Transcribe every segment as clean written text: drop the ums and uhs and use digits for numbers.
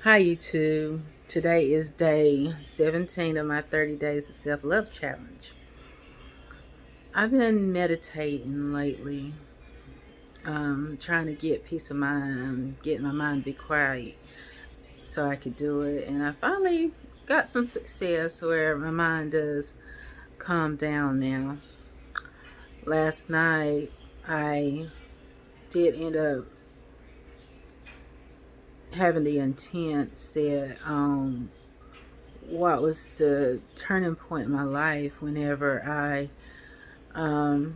Hi YouTube. Today is day 17 of my 30 days of self-love challenge. I've been meditating lately, trying to get peace of mind, get my mind to be quiet so I could do it. And I finally got some success where my mind does calm down now. Last night I did end up having the intent set on what was the turning point in my life whenever I um,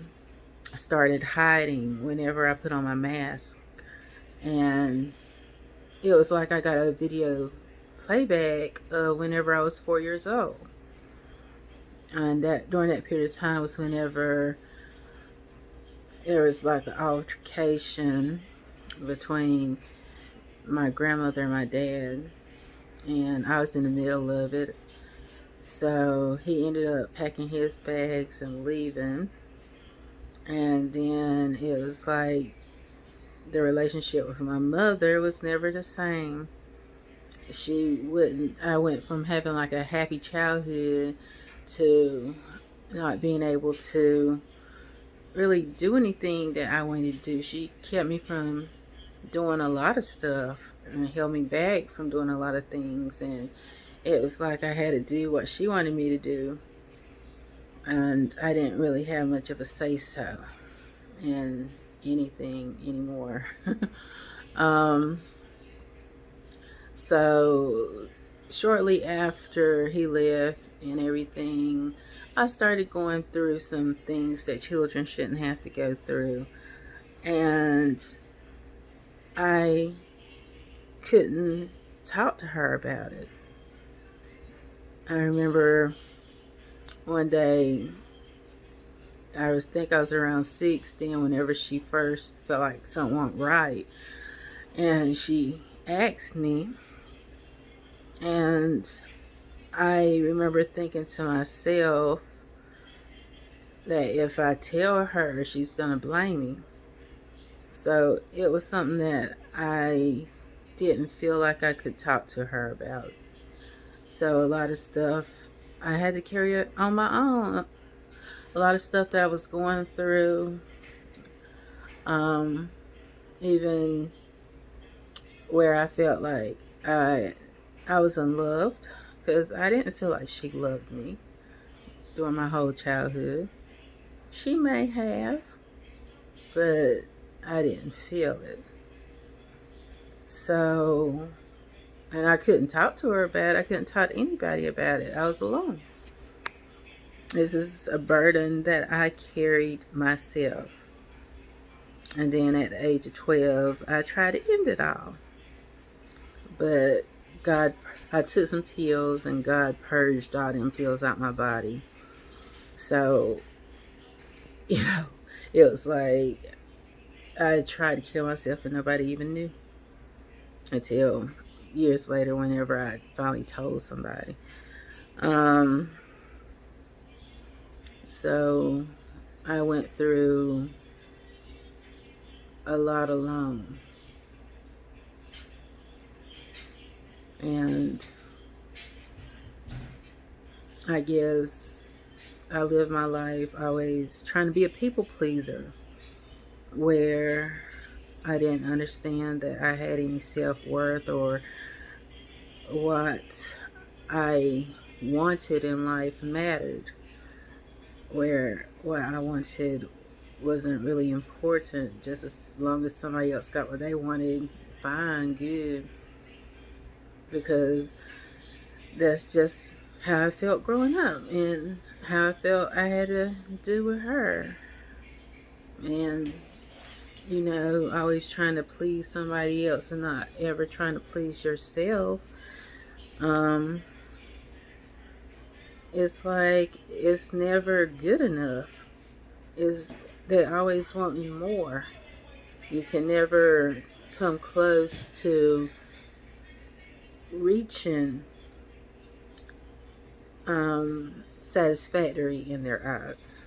started hiding, whenever I put on my mask. And it was like I got a video playback whenever I was 4 years old. And that during that period of time was whenever there was like an altercation between my grandmother and my dad, and I was in the middle of it. So he ended up packing his bags and leaving. And then it was like the relationship with my mother was never the same. I went from having like a happy childhood to not being able to really do anything that I wanted to do. She kept me from doing a lot of stuff and held me back from doing a lot of things. And it was like I had to do what she wanted me to do. And I didn't really have much of a say so in anything anymore. um, so shortly after he left and everything, I started going through some things that children shouldn't have to go through. And I couldn't talk to her about it. I remember one day, think I was around 6 then, whenever she first felt like something wasn't right. And she asked me, and I remember thinking to myself that if I tell her, she's going to blame me. So it was something that I didn't feel like I could talk to her about. So a lot of stuff I had to carry it on my own. A lot of stuff that I was going through, um, even where I felt like I was unloved, because I didn't feel like she loved me during my whole childhood. She may have, but I didn't feel it. So, and I couldn't talk to her about it. I couldn't talk to anybody about it. I was alone. This is a burden that I carried myself. And then at the age of 12, I tried to end it all. But God, I took some pills and God purged all them pills out my body. So, you know, it was like I tried to kill myself and nobody even knew until years later, whenever I finally told somebody. Um, so I went through a lot alone. And I guess I lived my life always trying to be a people pleaser, where I didn't understand that I had any self-worth or what I wanted in life mattered, where what I wanted wasn't really important. Just as long as somebody else got what they wanted, fine, good. Because that's just how I felt growing up and how I felt I had to do with her. And, always trying to please somebody else and not ever trying to please yourself. Um, it's like it's never good enough. Is they're always wanting more. You can never come close to reaching satisfactory in their eyes.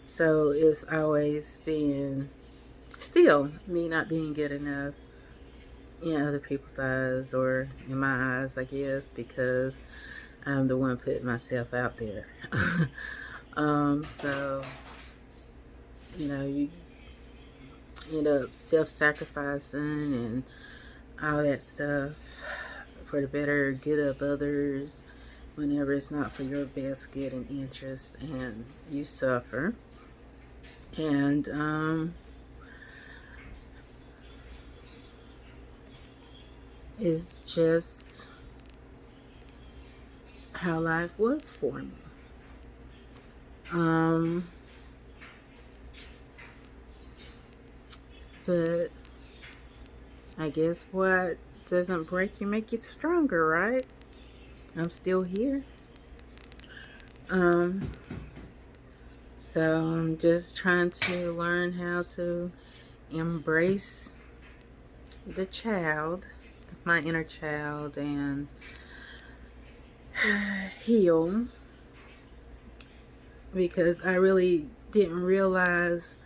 So it's always been still me not being good enough, in other people's eyes, or in my eyes, I guess, because I'm the one putting myself out there. So, you end up self-sacrificing and all that stuff for the better good of others whenever it's not for your best good and interest, and you suffer. And it's just how life was for me. But I guess what doesn't break you make you stronger, right? I'm still here. So I'm just trying to learn how to embrace the child, my inner child, and heal, because I really didn't realize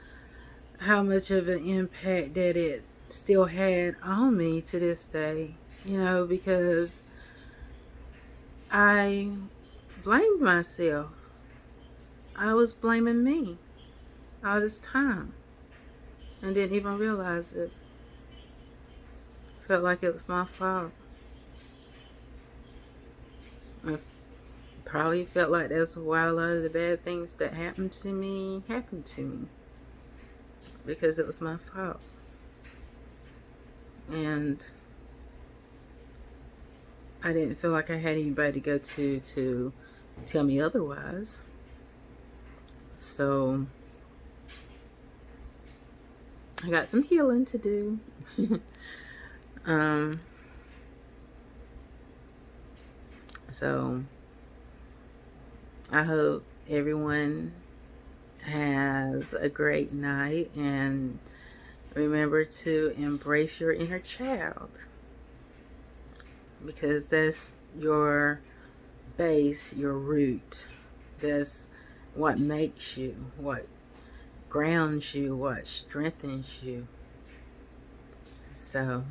how much of an impact that it still had on me to this day, because I blamed myself. I was blaming me all this time and didn't even realize it. Felt like it was my fault. I probably felt like that's why a lot of the bad things that happened to me, because it was my fault. And I didn't feel like I had anybody to go to tell me otherwise. So I got some healing to do. So I hope everyone has a great night, and remember to embrace your inner child, because that's your base, your root. That's what makes you, what grounds you, what strengthens you. So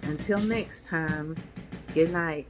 until next time, good night.